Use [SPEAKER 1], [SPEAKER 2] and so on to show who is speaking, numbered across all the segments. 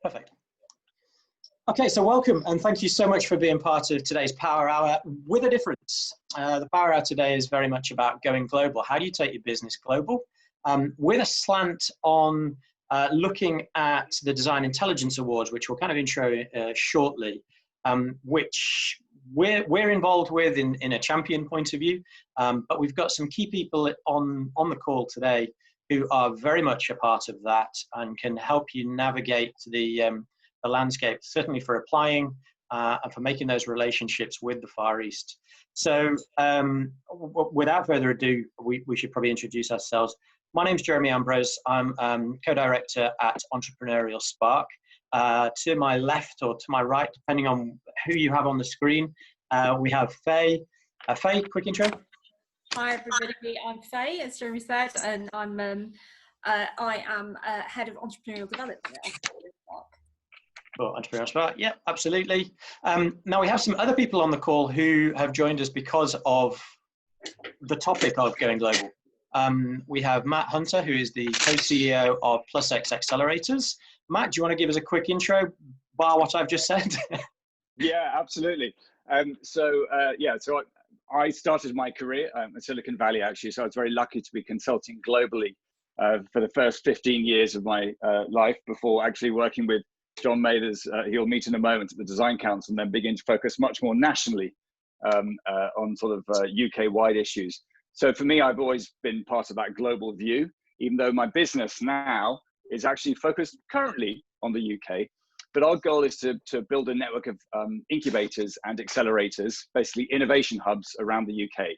[SPEAKER 1] Perfect. Okay, so welcome and thank you so much for being part of today's Power Hour with a difference. The Power Hour today is very much about going global. How do you take your business global? With a slant on looking at the Design Intelligence Awards, which we'll kind of intro shortly, which we're involved with in a champion point of view, but we've got some key people on the call today who are very much a part of that and can help you navigate the landscape, certainly for applying and for making those relationships with the Far East. So without further ado, we should probably introduce ourselves. My name's Jeremy Ambrose. I'm co-director at Entrepreneurial Spark. To my left or to my right, depending on who you have on the screen, we have Faye. Faye, quick intro.
[SPEAKER 2] Hi everybody, I'm Faye, as Jeremy said, and I am head of entrepreneurial development at Entrepreneurial Spark.
[SPEAKER 1] Oh, Entrepreneurial Spark, yeah, absolutely. Now we have some other people on the call who have joined us because of the topic of going global. We have Matt Hunter, who is the co-CEO of Plus X Accelerators. Matt, do you want to give us a quick intro, bar what I've just said?
[SPEAKER 3] Yeah, absolutely. So I started my career in Silicon Valley, actually, so I was very lucky to be consulting globally for the first 15 years of my life before actually working with John Mathers, he'll meet in a moment, at the Design Council, and then begin to focus much more nationally on sort of UK-wide issues. So for me, I've always been part of that global view, even though my business now is actually focused currently on the UK. But our goal is to build a network of incubators and accelerators, basically innovation hubs around the UK.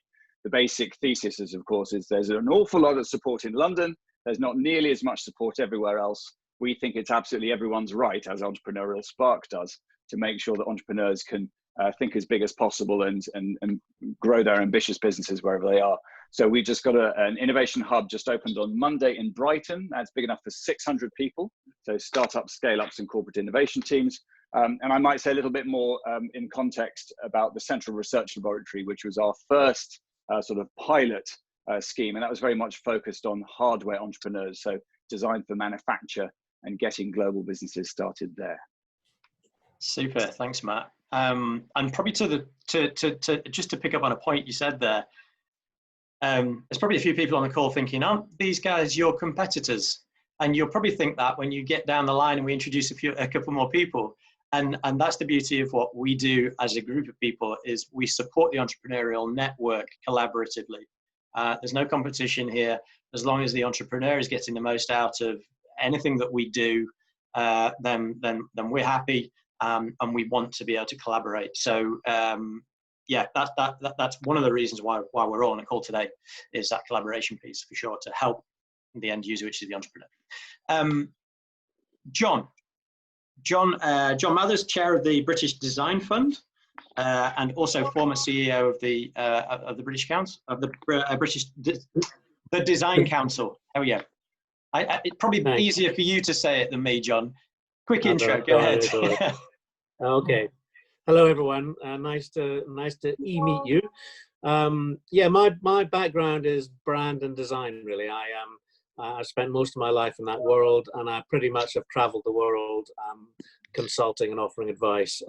[SPEAKER 3] The basic thesis is, of course, is there's an awful lot of support in London. There's not nearly as much support everywhere else. We think it's absolutely everyone's right, as Entrepreneurial Spark does, to make sure that entrepreneurs can think as big as possible and grow their ambitious businesses wherever they are. So we just got an innovation hub just opened on Monday in Brighton. That's big enough for 600 people. So startups, scale-ups and corporate innovation teams. And I might say a little bit more in context about the Central Research Laboratory, which was our first sort of pilot scheme. And that was very much focused on hardware entrepreneurs. So designed for manufacture and getting global businesses started there.
[SPEAKER 1] Super, thanks, Matt. And probably just to pick up on a point you said there, there's probably a few people on the call thinking, aren't these guys your competitors? And you'll probably think that when you get down the line and we introduce a couple more people. And that's the beauty of what we do as a group of people, is we support the entrepreneurial network collaboratively. There's no competition here. As long as the entrepreneur is getting the most out of anything that we do, then we're happy, and we want to be able to collaborate. So yeah, that's one of the reasons why we're all on a call today, is that collaboration piece for sure, to help the end user, which is the entrepreneur. John Mathers, chair of the British Design Fund, and also former CEO of the British Council, of the Design Council. There we go. It's probably easier for you to say it than me, John. Quick intro, go ahead.
[SPEAKER 4] Okay. Hello, everyone. Nice to meet you. Yeah, my background is brand and design, really. I spent most of my life in that world, and I pretty much have traveled the world consulting and offering advice.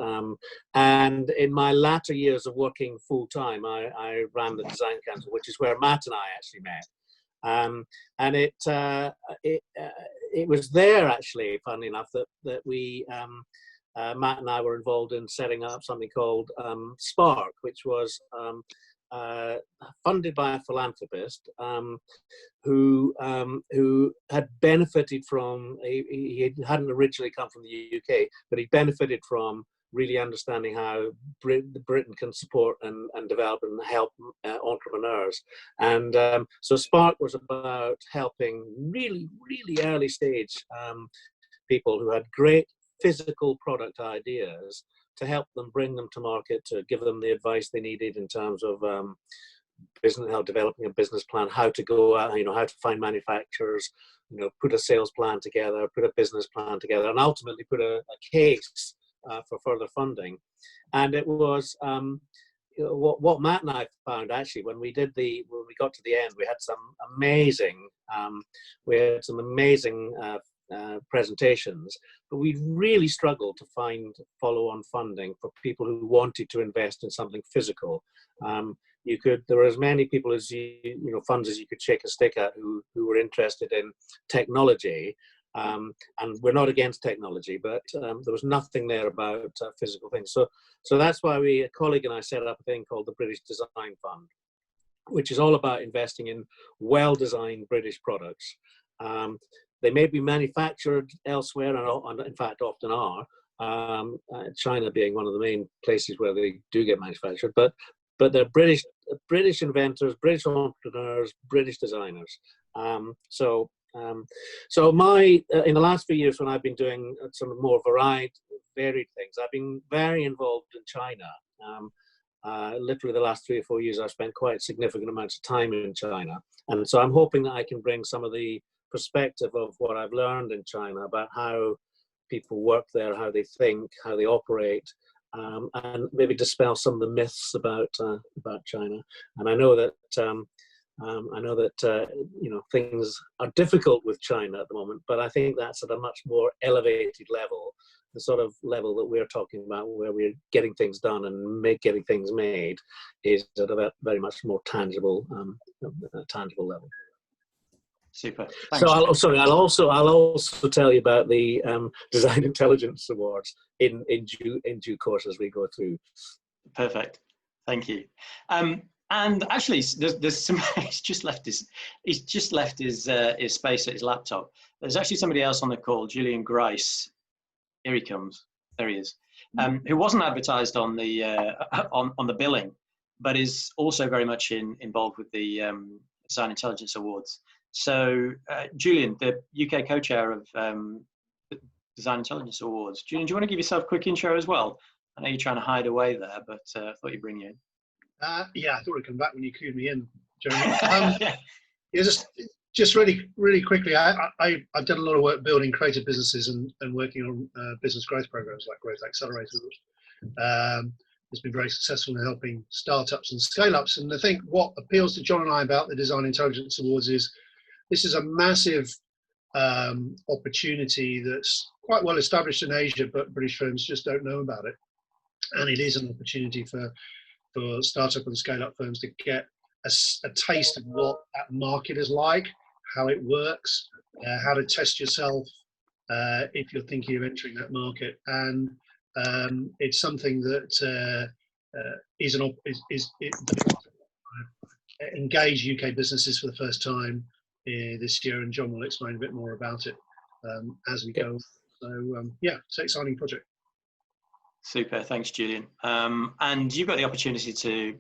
[SPEAKER 4] And in my latter years of working full time, I ran the Design Council, which is where Matt and I actually met. And it was there, actually, funnily enough, that we Matt and I were involved in setting up something called Spark, which was funded by a philanthropist who had benefited from, he hadn't originally come from the UK, but he benefited from really understanding how Britain can support and develop and help entrepreneurs. And so Spark was about helping really, really early stage people who had great physical product ideas to help them bring them to market, to give them the advice they needed in terms of how developing a business plan, how to go out, how to find manufacturers, put a sales plan together, put a business plan together, and ultimately put a case for further funding. And it was what Matt and I found, actually, when we got to the end, we had some amazing presentations, but we really struggled to find follow-on funding for people who wanted to invest in something physical. There were as many people as funds as you could shake a stick at who were interested in technology, and we're not against technology, but there was nothing there about physical things. So that's why a colleague and I set up a thing called the British Design Fund, which is all about investing in well-designed British products. They may be manufactured elsewhere, and in fact often are, China being one of the main places where they do get manufactured, but they're British inventors, British entrepreneurs, British designers. So in the last few years when I've been doing some more varied things, I've been very involved in China. Literally the last 3 or 4 years, I've spent quite significant amounts of time in China. And so I'm hoping that I can bring some of the perspective of what I've learned in China about how people work there, how they think, how they operate, and maybe dispel some of the myths about China. And I know that things are difficult with China at the moment, but I think that's at a much more elevated level, the sort of level that we're talking about, where we're getting things done and getting things made, is at a very much more tangible level.
[SPEAKER 1] Super.
[SPEAKER 4] Thanks. So I'll also tell you about the Design Intelligence Awards in due course as we go through.
[SPEAKER 1] Perfect. Thank you. And actually, there's some. He's just left his space at his laptop. There's actually somebody else on the call, Julian Grace. Here he comes. There he is. Who wasn't advertised on the on the billing, but is also very much involved with the Design Intelligence Awards. So, Julian, the UK co-chair of the Design Intelligence Awards. Julian, do you want to give yourself a quick intro as well? I know you're trying to hide away there, but I thought you'd bring you in.
[SPEAKER 5] Yeah, I thought I'd come back when you cued me in, Jeremy. Yeah, just really quickly, I've done a lot of work building creative businesses and working on business growth programs like Growth Accelerators. It's been very successful in helping startups and scale-ups. And I think what appeals to John and I about the Design Intelligence Awards is this is a massive opportunity that's quite well established in Asia, but British firms just don't know about it. And it is an opportunity for startup and scale-up firms to get a taste of what that market is like, how it works, how to test yourself if you're thinking of entering that market. And it's something that engage UK businesses for the first time this year, and John will explain a bit more about it as we go. So yeah, it's an exciting project.
[SPEAKER 1] Super, thanks, Julian. And you've got the opportunity to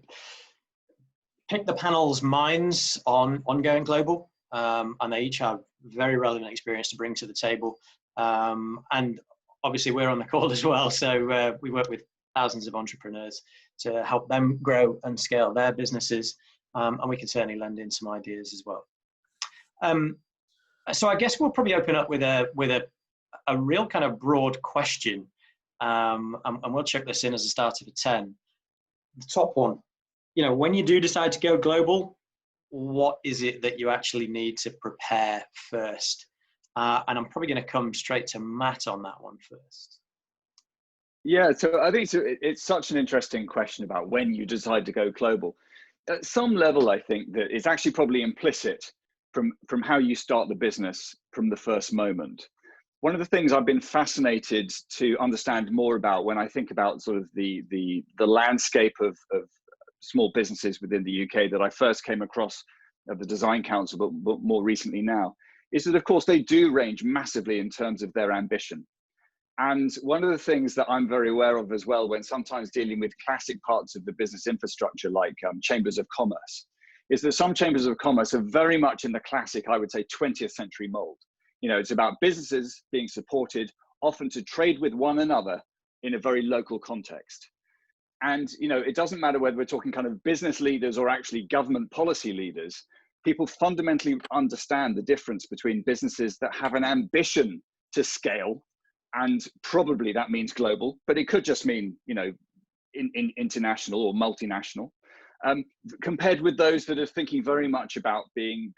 [SPEAKER 1] pick the panel's minds on going global, and they each have very relevant experience to bring to the table. And obviously we're on the call as well, so we work with thousands of entrepreneurs to help them grow and scale their businesses, and we can certainly lend in some ideas as well. So I guess we'll probably open up with a real kind of broad question, and we'll check this in as a starter for 10. The top one, when you do decide to go global, what is it that you actually need to prepare first? And I'm probably going to come straight to Matt on that one first.
[SPEAKER 3] Yeah, so I think it's such an interesting question about when you decide to go global. At some level, I think that it's actually probably implicit from how you start the business from the first moment. One of the things I've been fascinated to understand more about when I think about sort of the landscape of small businesses within the UK that I first came across at the Design Council, but more recently now, is that of course they do range massively in terms of their ambition. And one of the things that I'm very aware of as well, when sometimes dealing with classic parts of the business infrastructure, like chambers of commerce, is that some chambers of commerce are very much in the classic, I would say, 20th century mold. It's about businesses being supported, often to trade with one another in a very local context. And, it doesn't matter whether we're talking kind of business leaders or actually government policy leaders, people fundamentally understand the difference between businesses that have an ambition to scale, and probably that means global, but it could just mean, international or multinational, compared with those that are thinking very much about being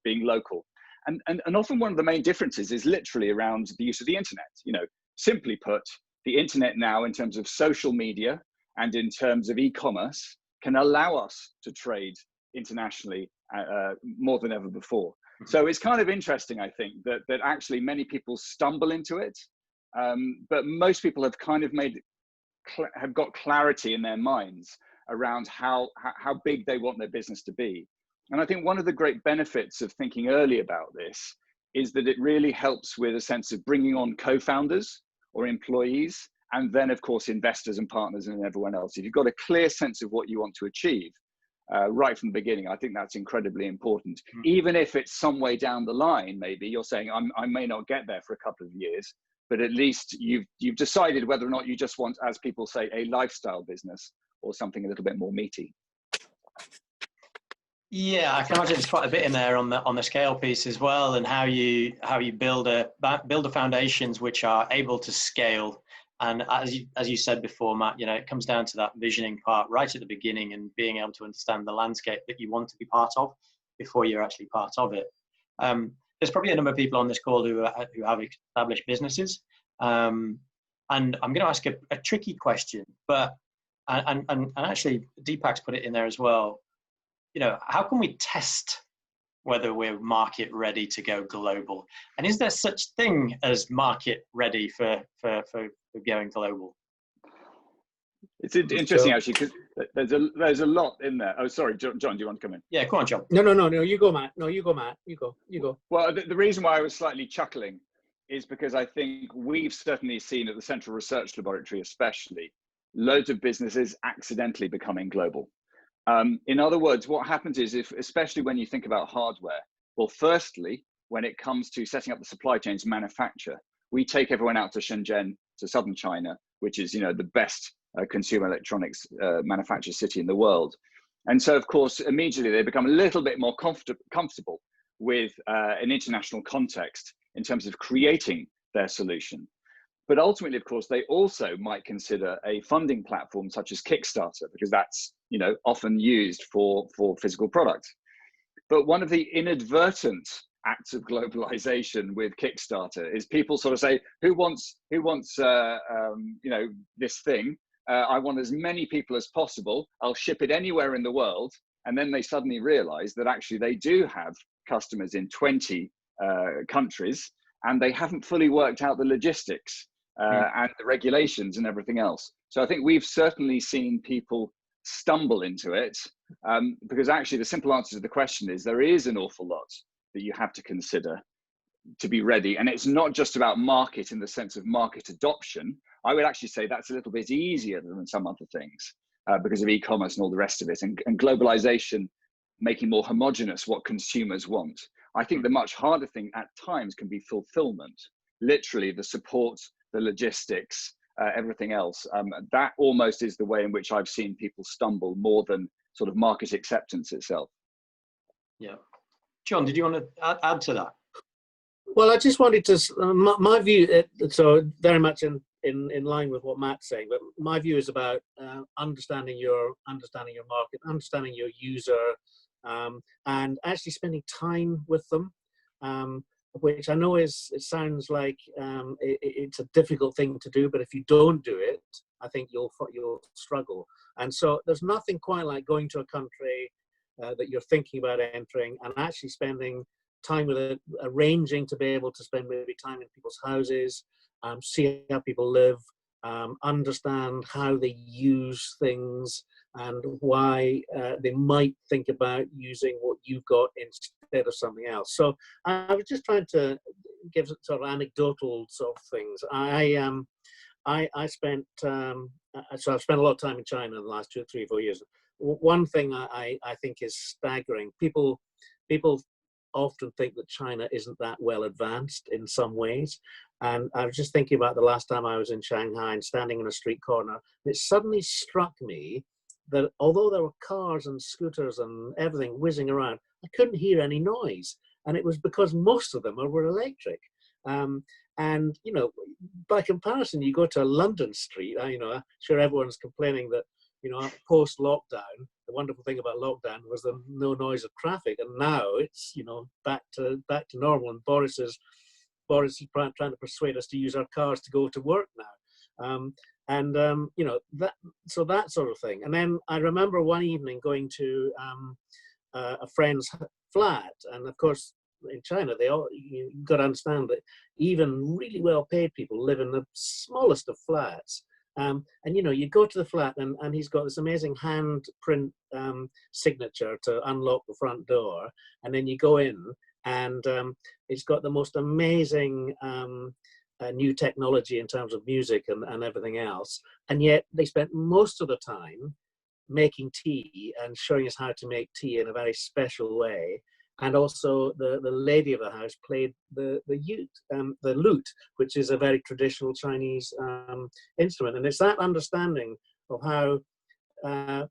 [SPEAKER 3] local. And often one of the main differences is literally around the use of the internet. You know, simply put, the internet now in terms of social media and in terms of e-commerce can allow us to trade internationally more than ever before. So it's kind of interesting, I think, that actually many people stumble into it, but most people have kind of have got clarity in their minds around how big they want their business to be. And I think one of the great benefits of thinking early about this is that it really helps with a sense of bringing on co-founders or employees, and then of course investors and partners and everyone else. If you've got a clear sense of what you want to achieve right from the beginning, I think that's incredibly important. Even if it's some way down the line, maybe you're saying I may not get there for a couple of years, but at least you've decided whether or not you just want, as people say, a lifestyle business or something a little bit more meaty.
[SPEAKER 1] Yeah, I can imagine there's quite a bit in there on the scale piece as well, and how you build the foundations which are able to scale. And as you said before, Matt, you know, it comes down to that visioning part right at the beginning and being able to understand the landscape that you want to be part of before you're actually part of it. There's probably a number of people on this call who have established businesses, and I'm going to ask a tricky question, but and actually Deepak's put it in there as well. You know, how can we test whether we're market ready to go global? And is there such thing as market ready for going global?
[SPEAKER 3] It's interesting actually, because there's a lot in there. Oh, sorry, John, do you want to come in?
[SPEAKER 1] Yeah, go on, John.
[SPEAKER 4] No, you go, Matt. No, you go, Matt. You go.
[SPEAKER 3] Well, the reason why I was slightly chuckling is because I think we've certainly seen at the Central Research Laboratory especially, loads of businesses accidentally becoming global. In other words, what happens is, especially when you think about hardware, well, firstly, when it comes to setting up the supply chains manufacture, we take everyone out to Shenzhen, to southern China, which is, you know, the best consumer electronics manufacturer city in the world. And so, of course, immediately they become a little bit more comfortable with an international context in terms of creating their solution. But ultimately, of course, they also might consider a funding platform such as Kickstarter, because that's, you know, often used for physical products. But one of the inadvertent acts of globalization with Kickstarter is people sort of say, who wants you know, this thing? I want as many people as possible. I'll ship it anywhere in the world. And then they suddenly realize that actually they do have customers in 20 countries, and they haven't fully worked out the logistics and the regulations and everything else. So I think we've certainly seen people stumble into it, because actually the simple answer to the question is there is an awful lot that you have to consider to be ready. And it's not just about market in the sense of market adoption. I would actually say that's a little bit easier than some other things because of e-commerce and all the rest of it, and globalization making more homogenous what consumers want. I think the much harder thing at times can be fulfillment, literally the support, the logistics, everything else. That almost is the way in which I've seen people stumble more than sort of market acceptance itself.
[SPEAKER 1] Yeah. John, did you want to add to that?
[SPEAKER 4] Well, I just wanted to, my view, so very much in line with what Matt's saying, but my view is about understanding your market, understanding your user, and actually spending time with them, which I know it sounds like it's a difficult thing to do, but if you don't do it, I think you'll struggle. And so there's nothing quite like going to a country that you're thinking about entering and actually spending time with it, arranging to be able to spend maybe time in people's houses, see how people live, understand how they use things and why they might think about using what you've got instead of something else. So I was just trying to give sort of anecdotal sort of things. I've spent a lot of time in China in the last 2, 3, 4 years. One thing I think is staggering. People often think that China isn't that well advanced in some ways. And I was just thinking about the last time I was in Shanghai and standing in a street corner, it suddenly struck me that although there were cars and scooters and everything whizzing around, I couldn't hear any noise. And it was because most of them were electric. And, you know, by comparison, you go to a London street, you know, I'm sure everyone's complaining that, you know, post-lockdown, the wonderful thing about lockdown was the no noise of traffic, and now it's, you know, back to normal. And Boris is trying to persuade us to use our cars to go to work now, you know, that sort of thing. And then I remember one evening going to a friend's flat, and of course in China you've got to understand that even really well paid people live in the smallest of flats. And you know, you go to the flat and he's got this amazing handprint signature to unlock the front door, and then you go in and it's got the most amazing new technology in terms of music and everything else, and yet they spent most of the time making tea and showing us how to make tea in a very special way. And also the lady of the house played the lute, which is a very traditional Chinese instrument. And it's that understanding of how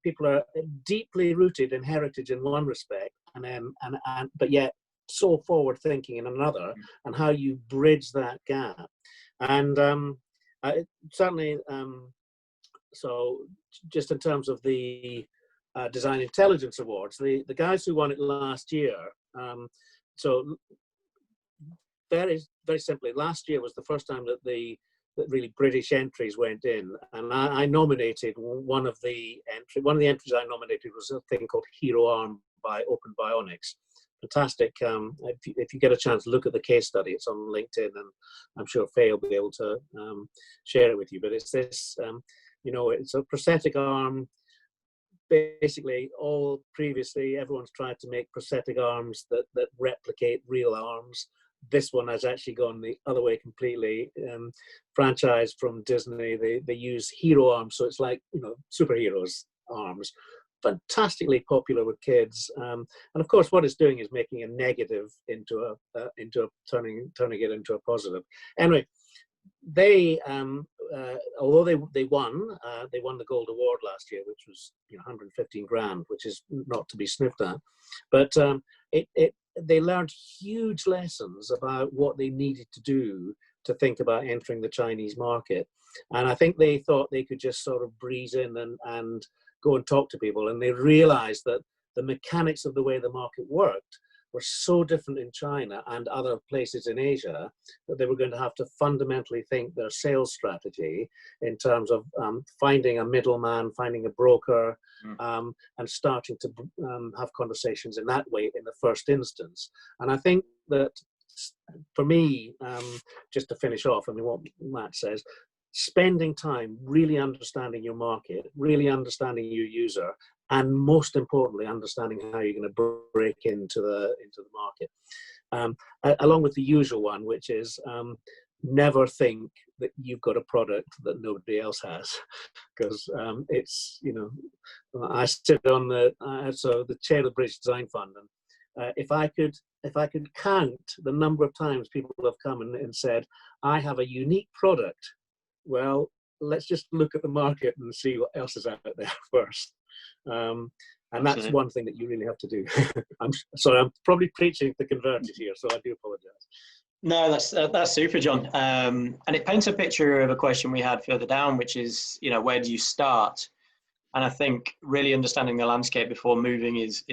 [SPEAKER 4] people are deeply rooted in heritage in one respect, but yet so forward thinking in another, and how you bridge that gap. And certainly, so just in terms of the Design Intelligence Awards, the guys who won it last year, so very, very simply, last year was the first time that really British entries went in, and I nominated one of the entries I nominated was a thing called Hero Arm by Open Bionics. Fantastic. If you get a chance, look at the case study. It's on LinkedIn, and I'm sure Faye will be able to share it with you. But it's this, you know, it's a prosthetic arm. Basically, previously everyone's tried to make prosthetic arms that replicate real arms. This one has actually gone the other way completely. Franchise from Disney, they use hero arms, so it's like, you know, superheroes arms. Fantastically popular with kids, and of course, what it's doing is making a negative into turning it into a positive. Anyway, they although they won the gold award last year, which was, you know, 115 grand, which is not to be sniffed at, but they learned huge lessons about what they needed to do to think about entering the Chinese market. And I think they thought they could just sort of breeze in and go and talk to people, and they realized that the mechanics of the way the market worked were so different in China and other places in Asia that they were going to have to fundamentally think their sales strategy in terms of finding a middleman, finding a broker, and starting to have conversations in that way in the first instance. And I think that for me, just to finish off, I mean, what Matt says, spending time really understanding your market, really understanding your user, and most importantly, understanding how you're going to break into the market, along with the usual one, which is never think that you've got a product that nobody else has, because it's, you know, I sit on the chair of the British Design Fund, and if I could count the number of times people have come and said, I have a unique product. Well, let's just look at the market and see what else is out there first. And that's one thing that you really have to do. I'm sorry, I'm probably preaching to the converted here, so I do apologize.
[SPEAKER 1] No, that's super, John. And it paints a picture of a question we had further down, which is, you know, where do you start? And I think really understanding the landscape before moving is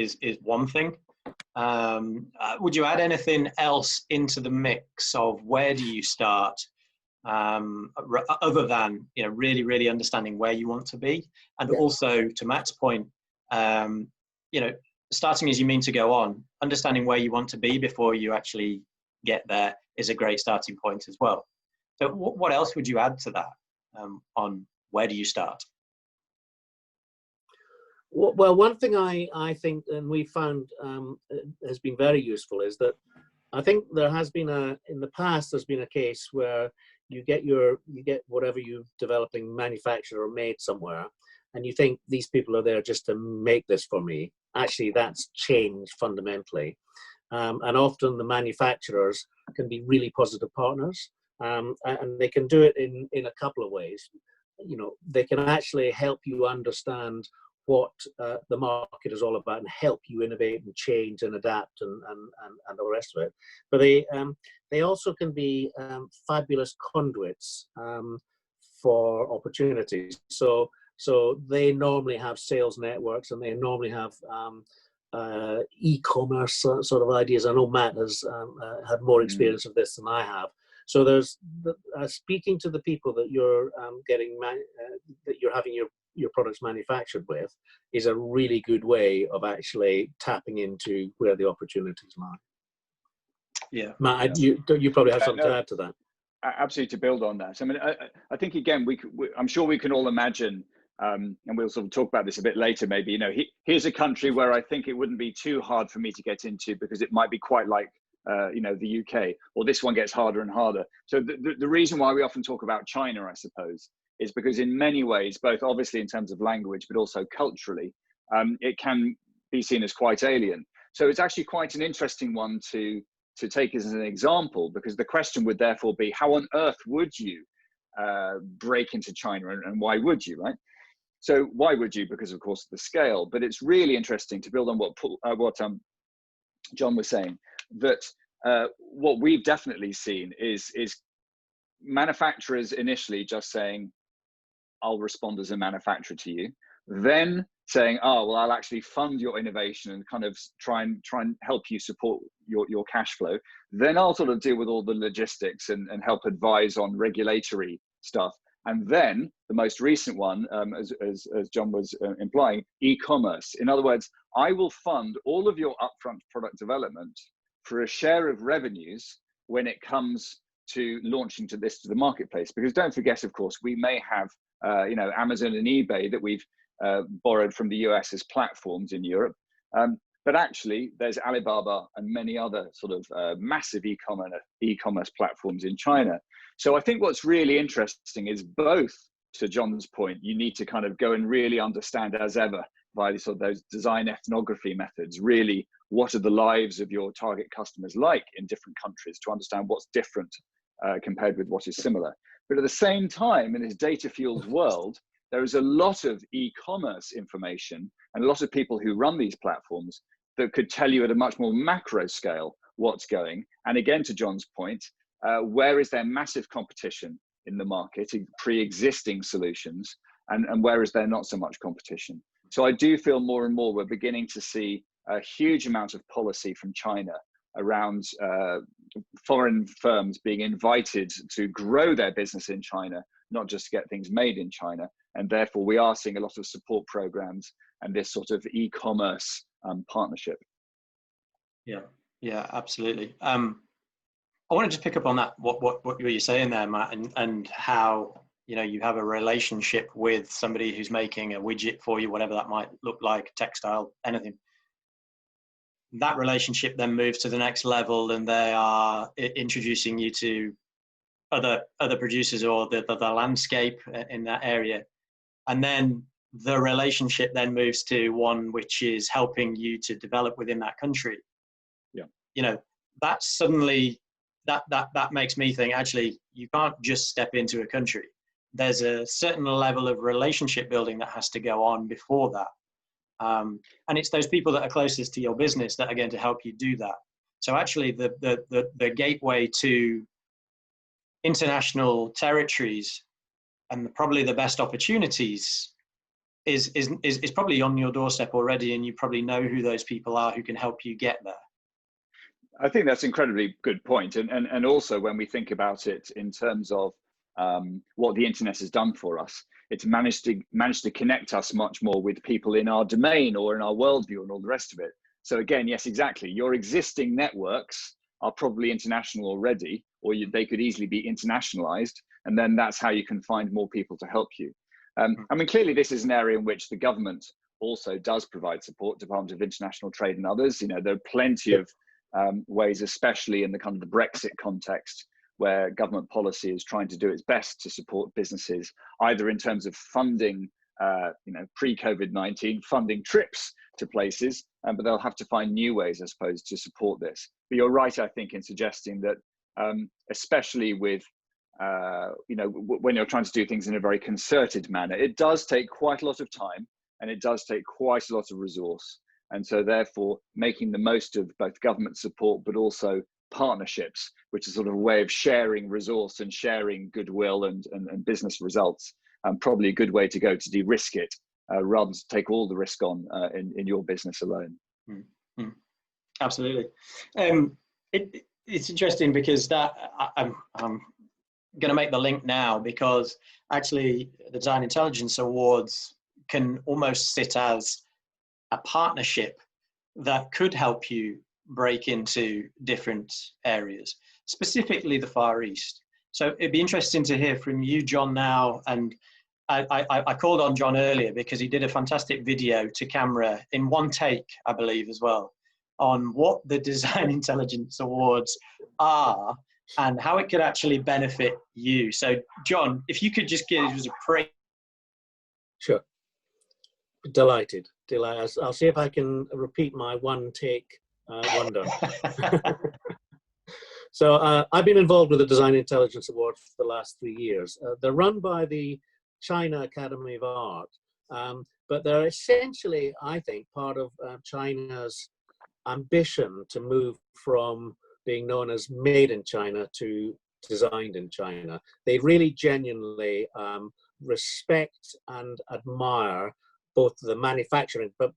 [SPEAKER 1] one thing. Would you add anything else into the mix of where do you start? Other than, you know, really understanding where you want to be, and also to Matt's point, you know, starting as you mean to go on, understanding where you want to be before you actually get there is a great starting point as well. So what else would you add to that on where do you start?
[SPEAKER 4] Well, one thing I think, and we found has been very useful, is that I think there has been in the past, there's been a case where you get whatever you're developing manufactured or made somewhere, and you think these people are there just to make this for me. Actually, that's changed fundamentally. And often the manufacturers can be really positive partners, and they can do it in a couple of ways. You know, they can actually help you understand what the market is all about and help you innovate and change and adapt and all the rest of it. But they also can be fabulous conduits for opportunities. So So they normally have sales networks, and they normally have e-commerce sort of ideas. I know Matt has had more experience of this than I have. So there's speaking to the people that you're that you're having your products manufactured with is a really good way of actually tapping into where the opportunities lie.
[SPEAKER 1] Yeah,
[SPEAKER 4] Matt, you probably have something to add to that.
[SPEAKER 3] Absolutely, to build on that. I mean, I think again, I'm sure we can all imagine, and we'll sort of talk about this a bit later. Maybe, you know, here's a country where I think it wouldn't be too hard for me to get into because it might be quite like, you know, the UK, or this one gets harder and harder. So the reason why we often talk about China, I suppose, is because in many ways, both obviously in terms of language, but also culturally, it can be seen as quite alien. So it's actually quite an interesting one to take as an example, because the question would therefore be, how on earth would you break into China, and why would you, right? So why would you? Because of course the scale, but it's really interesting to build on what John was saying, that what we've definitely seen is manufacturers initially just saying, I'll respond as a manufacturer to you, then saying, oh, well, I'll actually fund your innovation and kind of try and help you support your cash flow. Then I'll sort of deal with all the logistics and help advise on regulatory stuff. And then the most recent one, as John was implying, e-commerce. In other words, I will fund all of your upfront product development for a share of revenues when it comes to launching this to the marketplace. Because don't forget, of course, we may have you know, Amazon and eBay that we've borrowed from the US as platforms in Europe. But actually, there's Alibaba and many other sort of massive e-commerce platforms in China. So I think what's really interesting is both, to John's point, you need to kind of go and really understand, as ever, by sort of those design ethnography methods, really, what are the lives of your target customers like in different countries, to understand what's different compared with what is similar. But at the same time, in this data-fueled world, there is a lot of e-commerce information and a lot of people who run these platforms that could tell you at a much more macro scale what's going. And again, to John's point, where is there massive competition in the market, pre-existing solutions, and where is there not so much competition? So I do feel more and more we're beginning to see a huge amount of policy from China around foreign firms being invited to grow their business in China, not just to get things made in China. And therefore, we are seeing a lot of support programs and this sort of e-commerce partnership.
[SPEAKER 1] Yeah, absolutely. I want to just pick up on that, what you're saying there, Matt, and how, you know, you have a relationship with somebody who's making a widget for you, whatever that might look like, textile, anything. That relationship then moves to the next level, and they are introducing you to other producers or the landscape in that area. And then the relationship then moves to one which is helping you to develop within that country.
[SPEAKER 3] Yeah.
[SPEAKER 1] You know, that suddenly, that makes me think, actually, you can't just step into a country. There's a certain level of relationship building that has to go on before that. And it's those people that are closest to your business that are going to help you do that. So actually the gateway to international territories and probably the best opportunities is probably on your doorstep already, and you probably know who those people are who can help you get there.
[SPEAKER 3] I think that's an incredibly good point. And also when we think about it in terms of what the internet has done for us, it's managed to connect us much more with people in our domain or in our worldview and all the rest of it. So again, yes, exactly. Your existing networks are probably international already, or they could easily be internationalized. And then that's how you can find more people to help you. I mean, clearly this is an area in which the government also does provide support, Department of International Trade and others. You know, there are plenty of ways, especially in the kind of the Brexit context, where government policy is trying to do its best to support businesses, either in terms of funding, you know, pre-COVID-19, funding trips to places, but they'll have to find new ways, I suppose, to support this. But you're right, I think, in suggesting that, especially with, you know, when you're trying to do things in a very concerted manner, it does take quite a lot of time and it does take quite a lot of resource. And so therefore, making the most of both government support, but also partnerships, which is sort of a way of sharing resource and sharing goodwill and business results, probably a good way to go to de-risk it, rather than take all the risk on in your business alone.
[SPEAKER 1] Mm-hmm. Absolutely. It's interesting because I'm going to make the link now, because actually the Design Intelligence Awards can almost sit as a partnership that could help you break into different areas, specifically the Far East. So it'd be interesting to hear from you, John, now. And I called on John earlier because he did a fantastic video to camera in one take, I believe, as well, on what the Design Intelligence Awards are and how it could actually benefit you. So, John, if you could just give us a pre.
[SPEAKER 4] Sure. Delighted. I'll see if I can repeat my one take wonder. So I've been involved with the Design Intelligence Awards for the last 3 years. They're run by the China Academy of Art, but they're essentially, I think, part of China's ambition to move from being known as made in China to designed in China. They really genuinely respect and admire both the manufacturing, but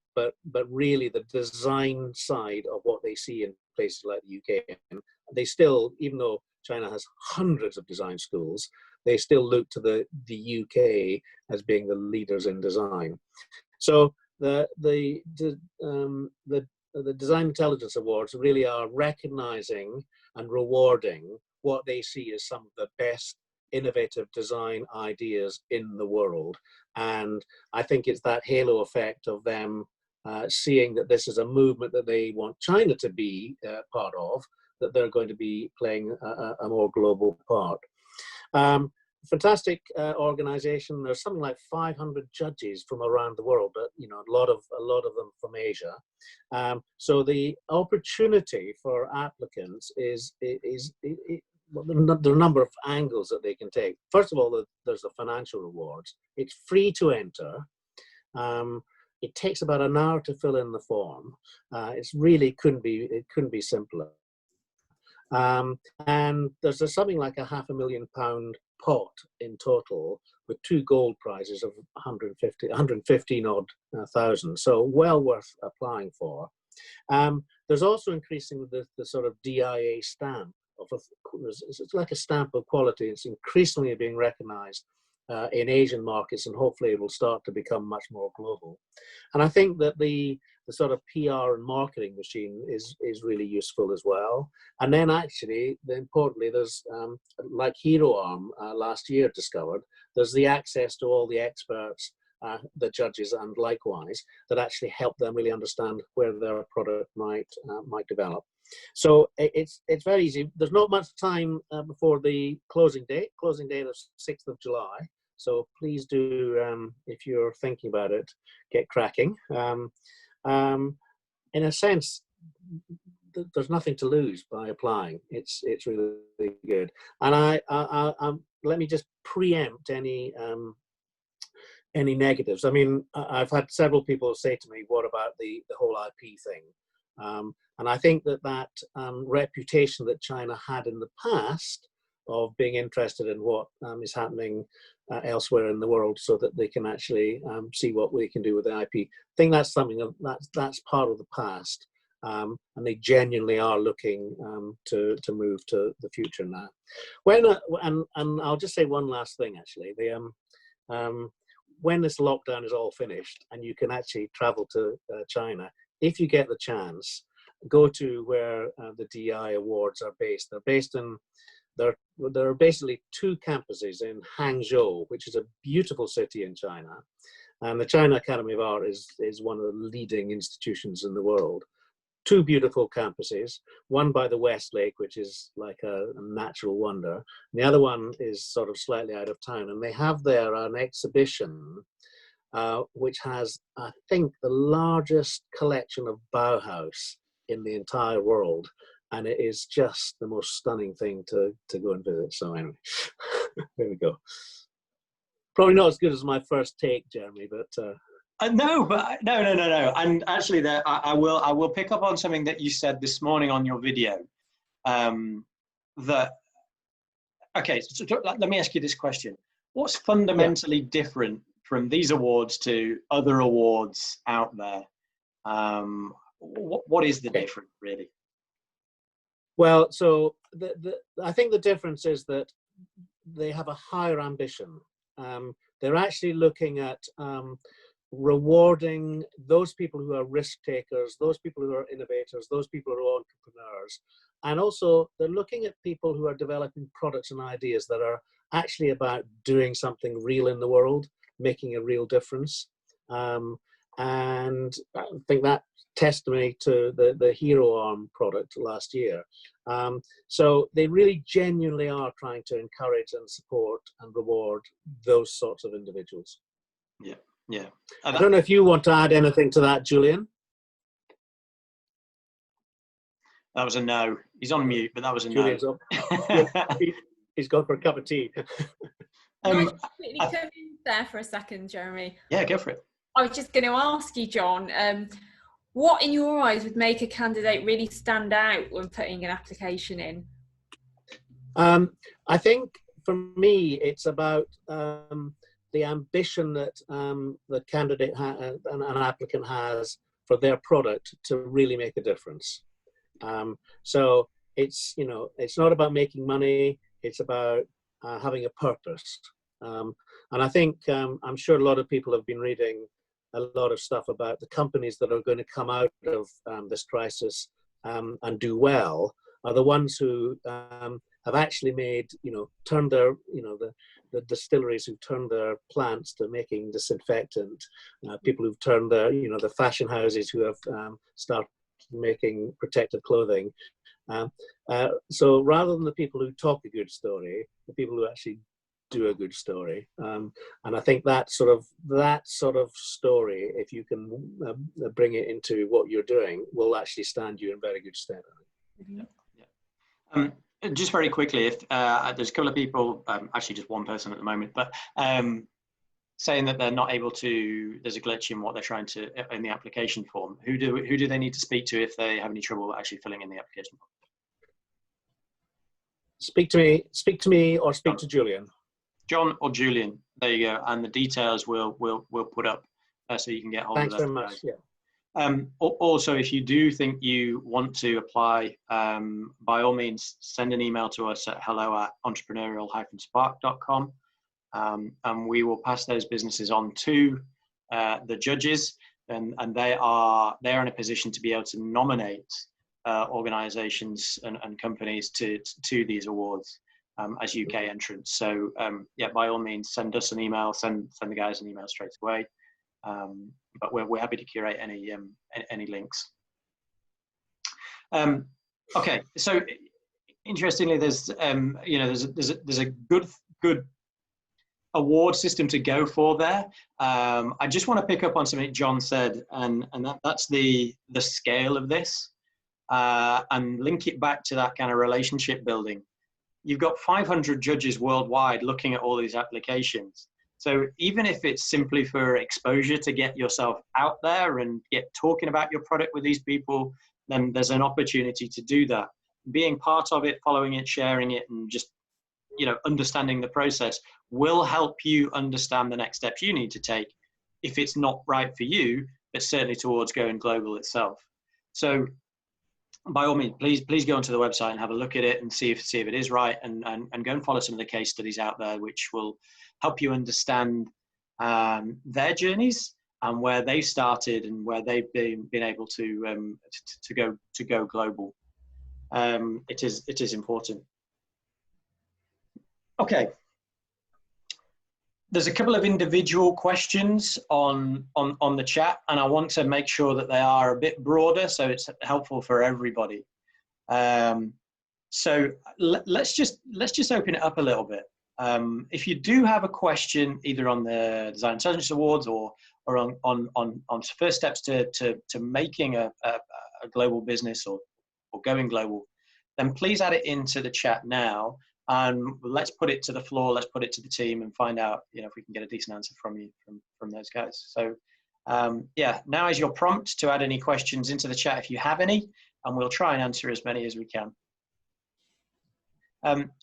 [SPEAKER 4] really the design side of what they see in places like the UK. And they still, even though China has hundreds of design schools, they still look to the UK as being the leaders in design. So the Design Intelligence Awards really are recognizing and rewarding what they see as some of the best innovative design ideas in the world. And I think it's that halo effect of them seeing that this is a movement that they want China to be part of, that they're going to be playing a more global part. Fantastic organization. There's something like 500 judges from around the world, but you know, a lot of them from Asia. So the opportunity for applicants is well, there are a number of angles that they can take. First of all, there's the financial rewards. It's free to enter. It takes about an hour to fill in the form. It couldn't be simpler. And there's something like a £500,000 pot in total, with 2 gold prizes of 115 odd thousand. So well worth applying for. There's also increasing the sort of DIA stamp. It's like a stamp of quality. It's increasingly being recognized in Asian markets, and hopefully it will start to become much more global. And I think that the sort of PR and marketing machine is really useful as well. And then actually, importantly, there's, like Hero Arm last year discovered, there's the access to all the experts, the judges, and likewise, that actually help them really understand where their product might develop. So it's very easy. There's not much time before the closing date of 6th of July. So please do, if you're thinking about it, get cracking. In a sense, there's nothing to lose by applying. It's really good. And let me just preempt any negatives. I mean, I've had several people say to me, "What about the whole IP thing?" And I think that reputation that China had in the past of being interested in what is happening elsewhere in the world, so that they can actually see what we can do with the IP. I think that's something that's part of the past, and they genuinely are looking to move to the future now. And I'll just say one last thing. Actually, when this lockdown is all finished and you can actually travel to China, if you get the chance, go to where the DI Awards are based. They're based in. There are basically 2 campuses in Hangzhou, which is a beautiful city in China. And the China Academy of Art is one of the leading institutions in the world. 2 beautiful campuses, one by the West Lake, which is like a natural wonder. And the other one is sort of slightly out of town. And they have there an exhibition which has, I think, the largest collection of Bauhaus in the entire world. And it is just the most stunning thing to go and visit. So anyway, there we go. Probably not as good as my first take, Jeremy, but
[SPEAKER 1] No. And actually, I will pick up on something that you said this morning on your video. Okay, so let me ask you this question: What's fundamentally different from these awards to other awards out there? What is the difference, really?
[SPEAKER 4] Well, so I think the difference is that they have a higher ambition. They're actually looking at rewarding those people who are risk takers, those people who are innovators, those people who are entrepreneurs. And also they're looking at people who are developing products and ideas that are actually about doing something real in the world, making a real difference. And I think that testimony to the Hero Arm product last year. So they really genuinely are trying to encourage and support and reward those sorts of individuals.
[SPEAKER 1] Yeah, yeah.
[SPEAKER 4] I don't know if you want to add anything to that, Julian.
[SPEAKER 1] That was a no. He's on mute, but that was a
[SPEAKER 4] Julian's
[SPEAKER 1] no.
[SPEAKER 4] He's gone for a cup of tea.
[SPEAKER 2] Can I just quickly come in there for a second, Jeremy?
[SPEAKER 1] Yeah, go for it.
[SPEAKER 2] I was just going to ask you, John, what in your eyes would make a candidate really stand out when putting an application in?
[SPEAKER 4] I think for me, it's about the ambition that the candidate an applicant has for their product to really make a difference. So it's, you know, it's not about making money. It's about having a purpose. And I think I'm sure a lot of people have been reading a lot of stuff about the companies that are going to come out of this crisis and do well are the ones who have actually made, you know, turned their, you know, the distilleries who've turned their plants to making disinfectant, people who've turned their, you know, the fashion houses who have started making protective clothing. So rather than the people who talk a good story, the people who actually do a good story, and I think that sort of story, if you can bring it into what you're doing, will actually stand you in very good stead.
[SPEAKER 1] Yeah, yeah. Just very quickly, if there's a couple of people, actually just one person at the moment, but saying that they're not able to, there's a glitch in what they're trying to in the application form. Who do they need to speak to if they have any trouble actually filling in the application form?
[SPEAKER 4] Speak to me, or speak to Julian.
[SPEAKER 1] John or Julian, there you go, and the details we'll put up so you can get hold of that.
[SPEAKER 4] Thanks very much. Yeah.
[SPEAKER 1] Also, if you do think you want to apply, by all means, send an email to us at hello@entrepreneurial-spark.com, and we will pass those businesses on to the judges, and they are in a position to be able to nominate organisations and companies to these awards. As UK entrants. So yeah, by all means, send us an email, send the guys an email straight away. But we're happy to curate any links. Okay, so interestingly, there's you know, there's a good award system to go for there. I just want to pick up on something John said, and that's the scale of this, and link it back to that kind of relationship building. You've got 500 judges worldwide looking at all these applications. So even if it's simply for exposure to get yourself out there and get talking about your product with these people, then there's an opportunity to do that. Being part of it, following it, sharing it, and just, you know, understanding the process will help you understand the next steps you need to take if it's not right for you, but certainly towards going global itself. So by all means, please go onto the website and have a look at it and see if it is right, and go and follow some of the case studies out there, which will help you understand their journeys and where they started and where they've been able to go global. It is important. Okay. There's a couple of individual questions on the chat, and I want to make sure that they are a bit broader so it's helpful for everybody. So let's just open it up a little bit. If you do have a question, either on the Design Intelligence Awards or on first steps to making a global business or going global, then please add it into the chat now. And let's put it to the floor, let's put it to the team and find out, you know, if we can get a decent answer from you, from those guys. So yeah, now is your prompt to add any questions into the chat if you have any, and we'll try and answer as many as we can.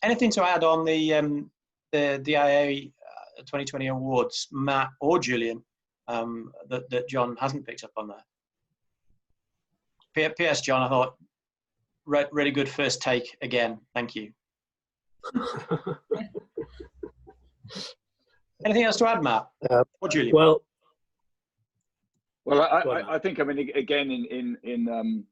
[SPEAKER 1] Anything to add on the DIA 2020 awards, Matt or Julian, that John hasn't picked up on there? P.S. John, I thought, really good first take again. Thank you. Anything else to add, Matt or Julian?
[SPEAKER 3] Well, I think, I mean, again,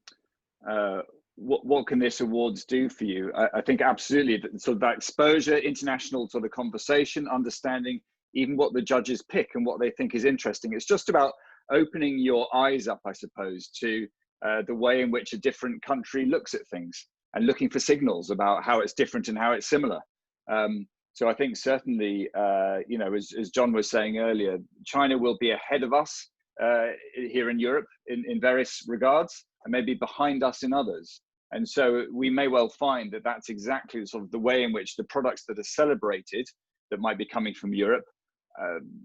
[SPEAKER 3] what can this awards do for you? I think absolutely sort of that exposure, international sort of conversation, understanding even what the judges pick and what they think is interesting. It's just about opening your eyes up, I suppose, to the way in which a different country looks at things and looking for signals about how it's different and how it's similar. So I think certainly, you know, as John was saying earlier, China will be ahead of us here in Europe in various regards, and maybe behind us in others. And so we may well find that that's exactly sort of the way in which the products that are celebrated that might be coming from Europe,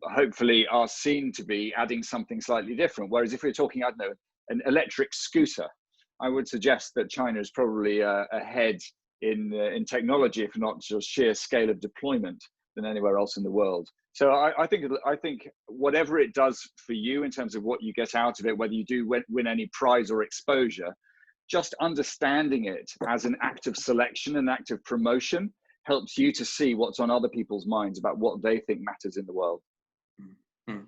[SPEAKER 3] hopefully are seen to be adding something slightly different. Whereas if we're talking, I don't know, an electric scooter, I would suggest that China is probably ahead in technology, if not just sheer scale of deployment, than anywhere else in the world. So I think whatever it does for you in terms of what you get out of it, whether you do win any prize or exposure, just understanding it as an act of selection, an act of promotion, helps you to see what's on other people's minds about what they think matters in the world.
[SPEAKER 1] Mm-hmm.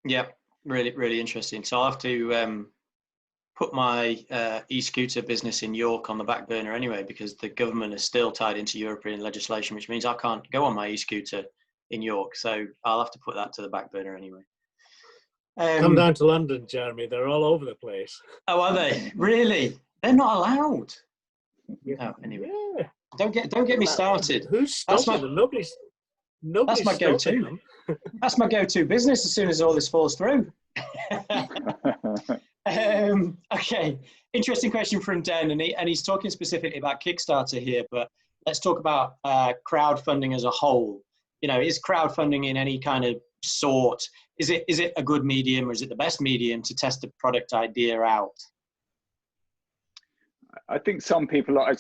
[SPEAKER 1] Yeah, really interesting. So I'll have to put my e-scooter business in York on the back burner anyway, because the government is still tied into European legislation, which means I can't go on my e-scooter in York. So I'll have to put that to the back burner anyway.
[SPEAKER 4] Come down to London, Jeremy. They're all over the place.
[SPEAKER 1] Oh, are they? Really? They're not allowed. Oh, anyway. Yeah. Don't get me started.
[SPEAKER 4] Who's stopping them? Nobody's
[SPEAKER 1] that's my go-to. That's my go-to business as soon as all this falls through. Okay, interesting question from Den, and he's talking specifically about Kickstarter here, but let's talk about crowdfunding as a whole. You know, is crowdfunding in any kind of sort, is it a good medium, or is it the best medium to test a product idea out?
[SPEAKER 3] I think some people are,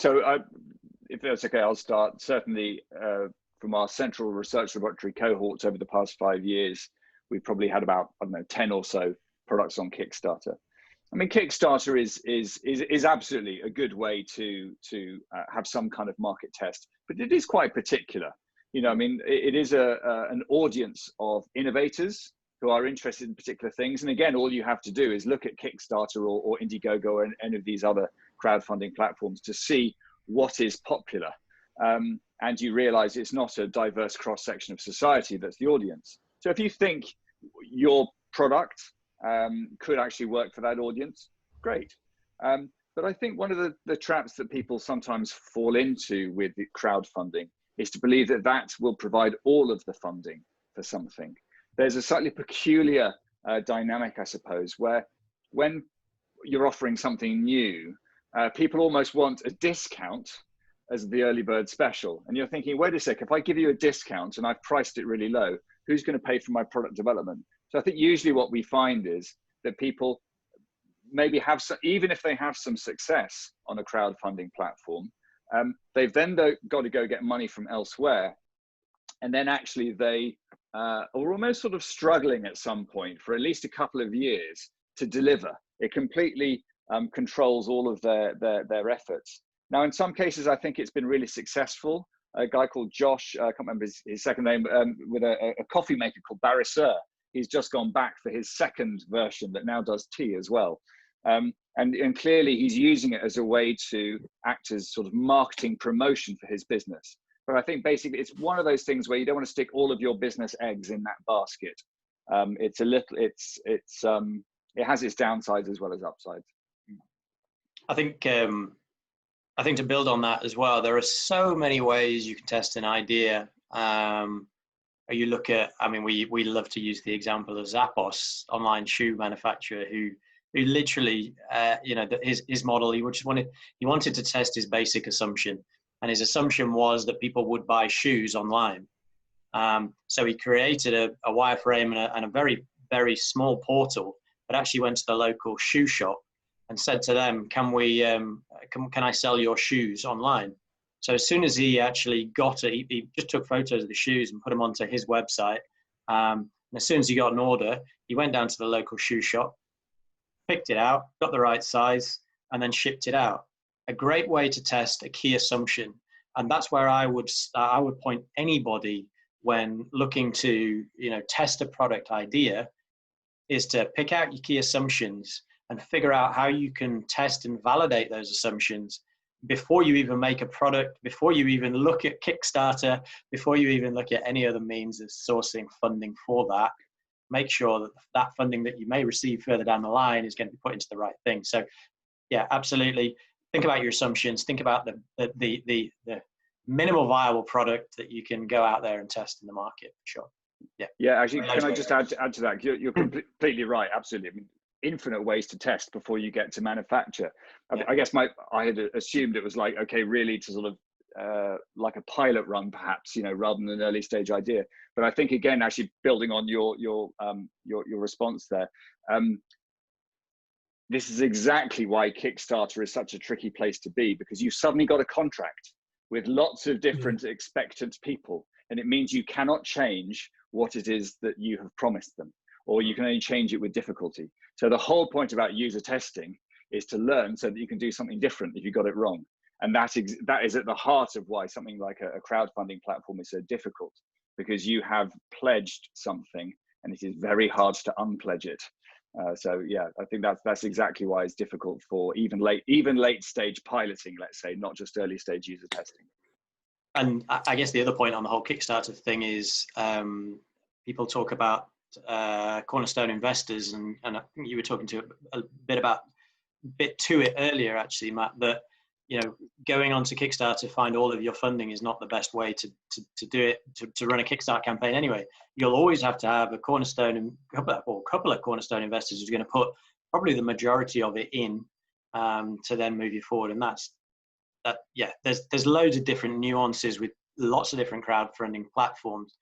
[SPEAKER 3] if that's okay, I'll start. Certainly from our central research laboratory cohorts over the past 5 years, we've probably had about, I don't know, 10 or so products on Kickstarter. I mean, Kickstarter is absolutely a good way to have some kind of market test, but it is quite particular. You know, I mean, it is an audience of innovators who are interested in particular things. And again, all you have to do is look at Kickstarter or Indiegogo or any of these other crowdfunding platforms to see what is popular. And you realize it's not a diverse cross-section of society that's the audience. So if you think your product could actually work for that audience, great. But I think one of the traps that people sometimes fall into with the crowdfunding is to believe that that will provide all of the funding for something. There's a slightly peculiar dynamic, I suppose, where when you're offering something new, people almost want a discount as the early bird special. And you're thinking, wait a sec, if I give you a discount and I've priced it really low, who's going to pay for my product development? So I think usually what we find is that people maybe have some, even if they have some success on a crowdfunding platform, they've then got to go get money from elsewhere. And then actually they are almost sort of struggling at some point for at least a couple of years to deliver. It completely controls all of their efforts. Now, in some cases, I think it's been really successful. A guy called Josh, I can't remember his second name, with a coffee maker called Barriser. He's just gone back for his second version that now does tea as well. And clearly he's using it as a way to act as sort of marketing promotion for his business. But I think basically it's one of those things where you don't want to stick all of your business eggs in that basket. It has its downsides as well as upsides.
[SPEAKER 1] I think to build on that as well, there are so many ways you can test an idea. You look at, I mean, we love to use the example of Zappos, online shoe manufacturer, who literally, you know, his model, he wanted to test his basic assumption, and his assumption was that people would buy shoes online. So he created a wireframe and a very, very small portal, but actually went to the local shoe shop and said to them, can I sell your shoes online? So as soon as he actually got it, he just took photos of the shoes and put them onto his website, And as soon as he got an order, he went down to the local shoe shop, picked it out, got the right size, and then shipped it out. A great way to test a key assumption. And that's where I would point anybody when looking to, test a product idea, is to pick out your key assumptions and figure out how you can test and validate those assumptions before you even make a product, before you even look at Kickstarter, before you even look at any other means of sourcing funding for that. Make sure that that funding that you may receive further down the line is going to be put into the right thing. So yeah, absolutely. Think about your assumptions. Think about the minimal viable product that you can go out there and test in the market. Sure.
[SPEAKER 3] Yeah. Actually, can I just add to that? You're completely right. Absolutely. I mean, infinite ways to test before you get to manufacture. I guess I had assumed it was like, okay, really to sort of like a pilot run, perhaps, rather than an early stage idea. But I think, again, actually building on your response there, this is exactly why Kickstarter is such a tricky place to be, because you've suddenly got a contract with lots of different expectant people, and it means you cannot change what it is that you have promised them, or you can only change it with difficulty. So the whole point about user testing is to learn so that you can do something different if you got it wrong. And that is at the heart of why something like a crowdfunding platform is so difficult, because you have pledged something and it is very hard to unpledge it. So yeah, I think that's exactly why it's difficult for even late stage piloting, let's say, not just early stage user testing.
[SPEAKER 1] And I guess the other point on the whole Kickstarter thing is people talk about cornerstone investors, and I think you were talking to a bit to it earlier, actually, Matt, that going onto Kickstarter, find all of your funding is not the best way to do it, to run a Kickstarter campaign anyway. You'll always have to have a cornerstone or a couple of cornerstone investors who's going to put probably the majority of it in to then move you forward. And there's loads of different nuances with lots of different crowdfunding platforms.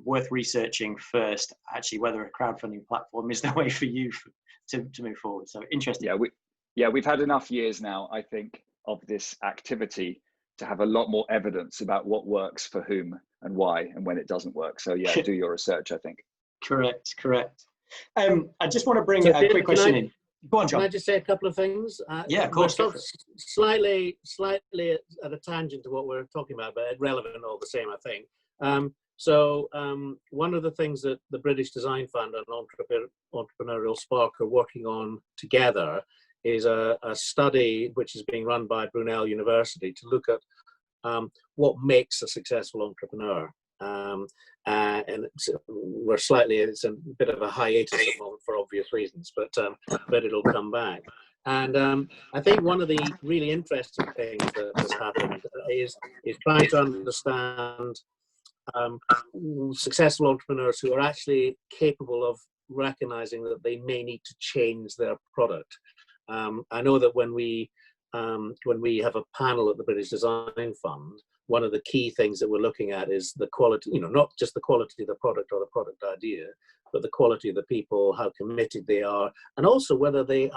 [SPEAKER 1] Worth researching first, actually, whether a crowdfunding platform is the way for you to move forward. So interesting.
[SPEAKER 3] We've had enough years now, I think, of this activity to have a lot more evidence about what works for whom and why and when it doesn't work. So yeah, do your research, I think.
[SPEAKER 1] Correct. I just want to bring a quick question in. Go on, John.
[SPEAKER 4] Can I just say a couple of things?
[SPEAKER 1] Yeah, of course.
[SPEAKER 4] Slightly at a tangent to what we're talking about, but relevant all the same, I think. So one of the things that the British Design Fund and Entrepreneurial Spark are working on together is a study which is being run by Brunel University to look at what makes a successful entrepreneur. And it's a bit of a hiatus at the moment for obvious reasons, but it'll come back. And I think one of the really interesting things that has happened is trying to understand successful entrepreneurs who are actually capable of recognizing that they may need to change their product. I know that when we have a panel at the British Design Fund, one of the key things that we're looking at is the quality, not just the quality of the product or the product idea, but the quality of the people, how committed they are, and also whether we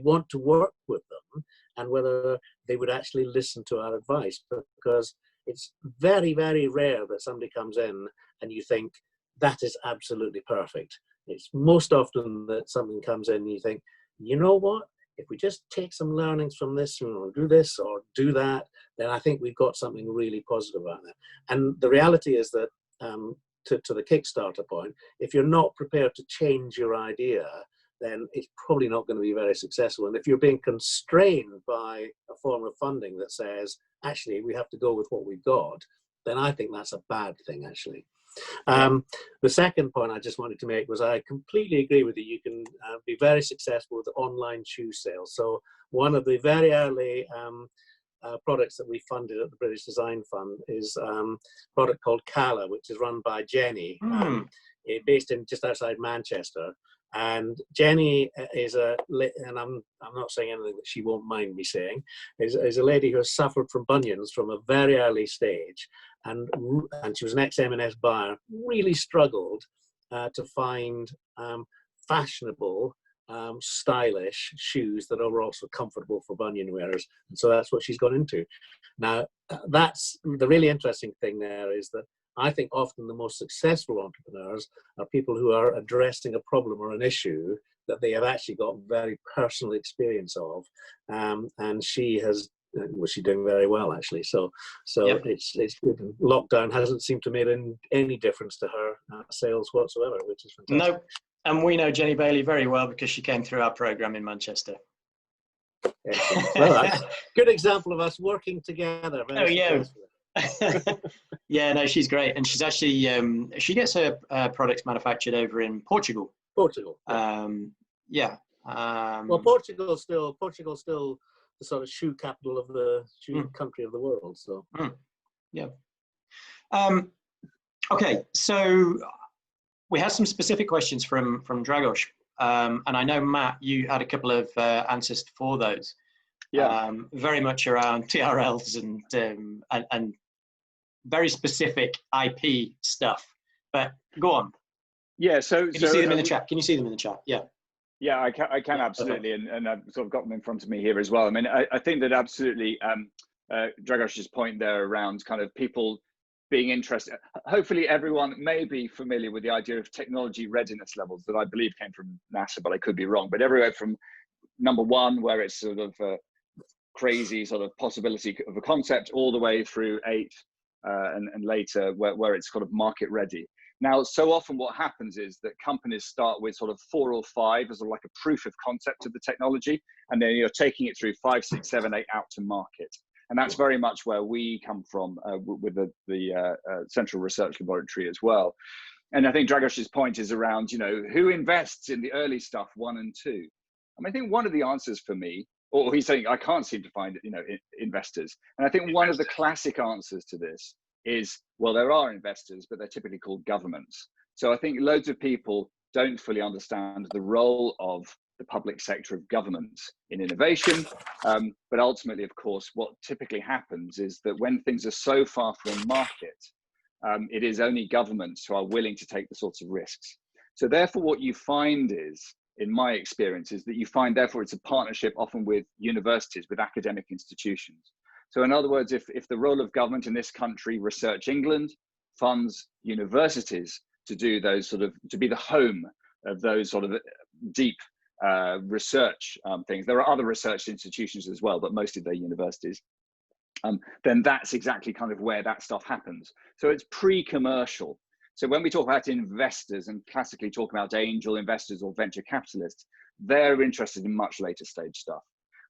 [SPEAKER 4] want to work with them and whether they would actually listen to our advice, because it's very, very rare that somebody comes in and you think that is absolutely perfect. It's most often that something comes in and you think, you know what, if we just take some learnings from this and do this or do that, then I think we've got something really positive out there. And the reality is that to the Kickstarter point, if you're not prepared to change your idea, then it's probably not going to be very successful. And if you're being constrained by a form of funding that says, actually, we have to go with what we've got, then I think that's a bad thing, actually. The second point I just wanted to make was I completely agree with you. You can be very successful with online shoe sales. So one of the very early products that we funded at the British Design Fund is a product called Cala, which is run by Jenny, based in just outside Manchester. And Jenny is and I'm not saying anything that she won't mind me saying, is a lady who has suffered from bunions from a very early stage, and she was an ex-M&S buyer, really struggled to find fashionable, stylish shoes that are also comfortable for bunion wearers, and so that's what she's gone into. Now, that's the really interesting thing there, is that I think often the most successful entrepreneurs are people who are addressing a problem or an issue that they have actually got very personal experience of, and she has. Was she doing very well actually? So
[SPEAKER 1] Yep.
[SPEAKER 4] it's good. Lockdown hasn't seemed to make any difference to her sales whatsoever, which is fantastic.
[SPEAKER 1] No, and we know Jenny Bailey very well because she came through our program in Manchester.
[SPEAKER 4] Excellent. Well, that's a good example of us working together. Very successfully.
[SPEAKER 1] Yeah, no, she's great, and she's actually she gets her products manufactured over in Portugal.
[SPEAKER 4] Portugal.
[SPEAKER 1] Yeah.
[SPEAKER 4] Well, Portugal's still the sort of shoe capital of the shoe country of the world. So.
[SPEAKER 1] Yeah. Okay, so we have some specific questions from Dragos, and I know Matt, you had a couple of answers for those.
[SPEAKER 3] Yeah.
[SPEAKER 1] Very much around TRLs and very specific IP stuff. But go on.
[SPEAKER 3] Yeah. So
[SPEAKER 1] can you see them in the chat? Can you see them in the chat? Yeah.
[SPEAKER 3] Yeah, I can absolutely, and I've sort of got them in front of me here as well. I mean, I think that absolutely, Dragos's point there around kind of people being interested. Hopefully everyone may be familiar with the idea of technology readiness levels that I believe came from NASA, but I could be wrong. But everywhere from number 1, where it's sort of a crazy sort of possibility of a concept, all the way through 8 and later where it's kind of market ready. Now, so often what happens is that companies start with sort of 4 or 5 as like a proof of concept of the technology, and then you're taking it through 5, 6, 7, 8 out to market. And that's very much where we come from with the Central Research Laboratory as well. And I think Dragos's point is around, who invests in the early stuff 1 and 2? I mean, I think one of the answers for me, or he's saying I can't seem to find, investors. And I think one of the classic answers to this is, well, there are investors, but they're typically called governments. So I think loads of people don't fully understand the role of the public sector of governments in innovation. But ultimately, of course, what typically happens is that when things are so far from market, it is only governments who are willing to take the sorts of risks. So therefore, what you find is, in my experience, is that you find, therefore, it's a partnership often with universities, with academic institutions. So in other words, if the role of government in this country, Research England, funds universities to do those sort of, to be the home of those sort of deep research things. There are other research institutions as well, but mostly they're universities. Then that's exactly kind of where that stuff happens. So it's pre-commercial. So when we talk about investors and classically talk about angel investors or venture capitalists, they're interested in much later stage stuff.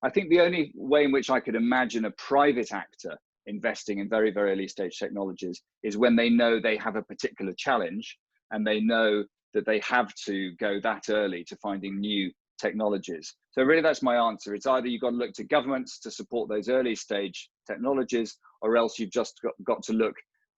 [SPEAKER 3] I think the only way in which I could imagine a private actor investing in very, very early stage technologies is when they know they have a particular challenge and they know that they have to go that early to finding new technologies. So really that's my answer. It's either you've got to look to governments to support those early stage technologies, or else you've just got to look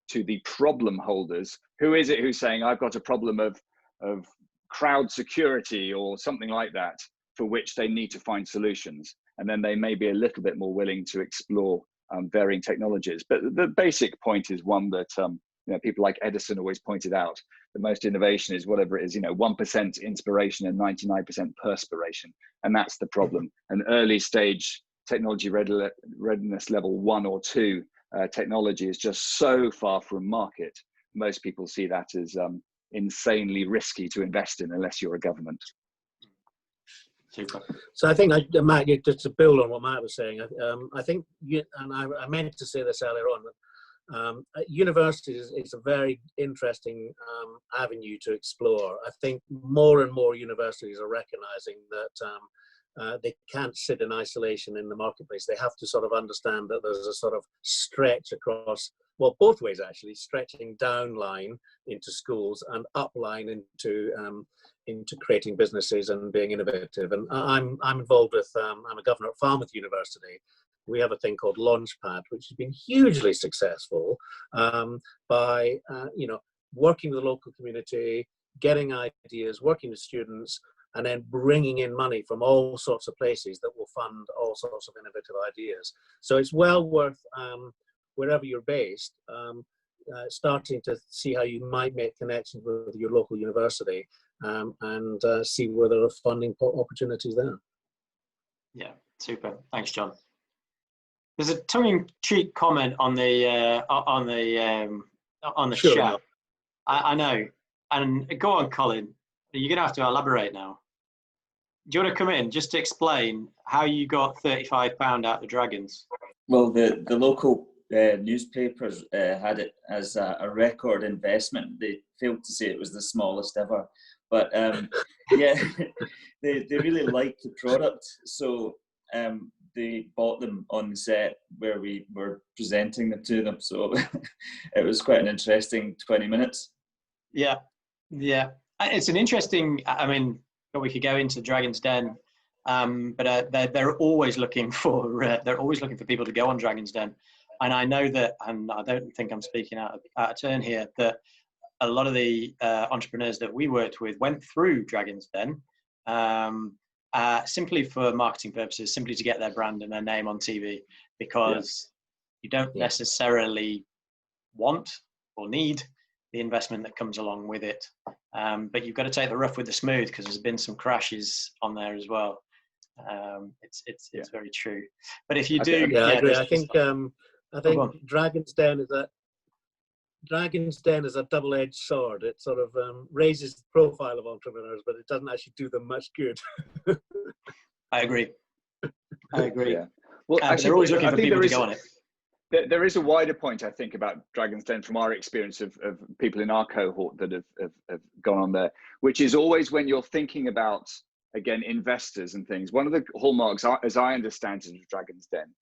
[SPEAKER 3] to the problem holders. Who is it who's saying, I've got a problem of crowd security or something like that, for which they need to find solutions. And then they may be a little bit more willing to explore varying technologies. But the basic point is one that people like Edison always pointed out. The most innovation is whatever it is, 1% inspiration and 99% perspiration. And that's the problem. An early stage technology readiness level 1 or 2 technology is just so far from market. Most people see that as insanely risky to invest in unless you're a government.
[SPEAKER 1] Super.
[SPEAKER 4] So I think, Matt, just to build on what Matt was saying, I think, and I meant to say this earlier on, universities is a very interesting avenue to explore. I think more and more universities are recognizing that they can't sit in isolation in the marketplace. They have to sort of understand that there's a sort of stretch across, well, both ways actually, stretching down line into schools and up line into creating businesses and being innovative. And I'm involved with, I'm a governor at Falmouth University. We have a thing called Launchpad, which has been hugely successful by, working with the local community, getting ideas, working with students, and then bringing in money from all sorts of places that will fund all sorts of innovative ideas. So it's well worth, wherever you're based, starting to see how you might make connections with your local university and see where there are funding opportunities there.
[SPEAKER 1] Yeah, super. Thanks, John. There's a tongue-in-cheek comment on the on the
[SPEAKER 4] Sure
[SPEAKER 1] show.
[SPEAKER 4] enough.
[SPEAKER 1] I know. And go on, Colin. You're going to have to elaborate now. Do you want to come in just to explain how you got £35 out of Dragons?
[SPEAKER 6] Well, the local newspapers had it as a record investment. They failed to say it was the smallest ever. But yeah, they really liked the product. So they bought them on the set where we were presenting them to them. So it was quite an interesting 20 minutes. Yeah. Yeah. It's an interesting, I mean, we could go into Dragon's Den, but they're always looking for people to go on Dragon's Den. And I know that, and I don't think I'm speaking out of turn here, that a lot of the entrepreneurs that we worked with went through Dragon's Den simply for marketing purposes, simply to get their brand and their name on TV, because you don't necessarily want or need the investment that comes along with it. But you've got to take the rough with the smooth, because there's been some crashes on there as well. It's very true. But if you do,
[SPEAKER 4] I agree. I think Dragon's Den is a double-edged sword. It sort of raises the profile of entrepreneurs, but it doesn't actually do them much good.
[SPEAKER 1] I agree. Yeah.
[SPEAKER 3] Well, actually,
[SPEAKER 1] they're always looking for people to go on it.
[SPEAKER 3] There is a wider point, I think, about Dragon's Den from our experience of people in our cohort that have gone on there, which is always when you're thinking about, again, investors and things. One of the hallmarks, as I understand it, of Dragon's Den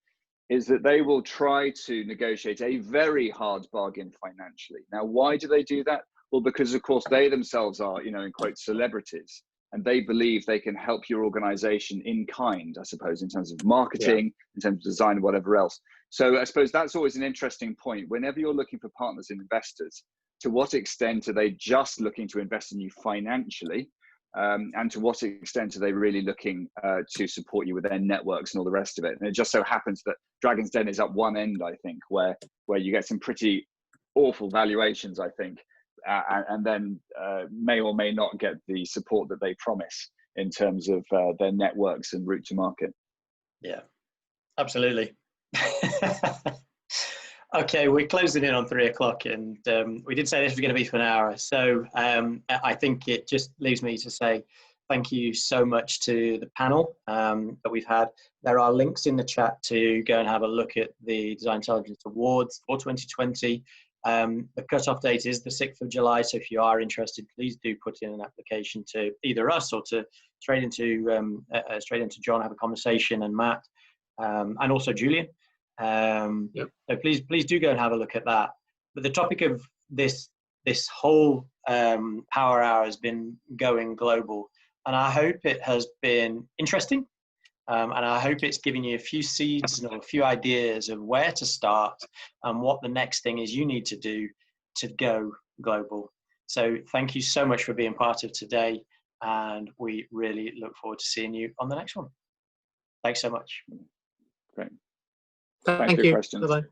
[SPEAKER 3] is that they will try to negotiate a very hard bargain financially. Now, why do they do that? Well, because, of course, they themselves are, in quotes, celebrities. And they believe they can help your organization in kind, I suppose, in terms of marketing, in terms of design, whatever else. So I suppose that's always an interesting point. Whenever you're looking for partners and investors, to what extent are they just looking to invest in you financially? And to what extent are they really looking to support you with their networks and all the rest of it? And it just so happens that Dragon's Den is at one end, I think, where you get some pretty awful valuations, I think. And then may or may not get the support that they promise in terms of their networks and route to market.
[SPEAKER 1] Yeah, absolutely. Okay, we're closing in on 3 o'clock, and we did say this was going to be for an hour. So I think it just leaves me to say thank you so much to the panel that we've had. There are links in the chat to go and have a look at the Design Intelligence Awards for 2020. The cutoff date is the 6th of July, so if you are interested, please do put in an application to either us or to straight into John, have a conversation, and Matt, and also Julian. So please do go and have a look at that. But the topic of this whole Power Hour has been going global, and I hope it has been interesting. And I hope it's giving you a few seeds and a few ideas of where to start and what the next thing is you need to do to go global. So thank you so much for being part of today, and we really look forward to seeing you on the next one. Thanks so much.
[SPEAKER 3] Great.
[SPEAKER 4] Thank you. Bye-bye.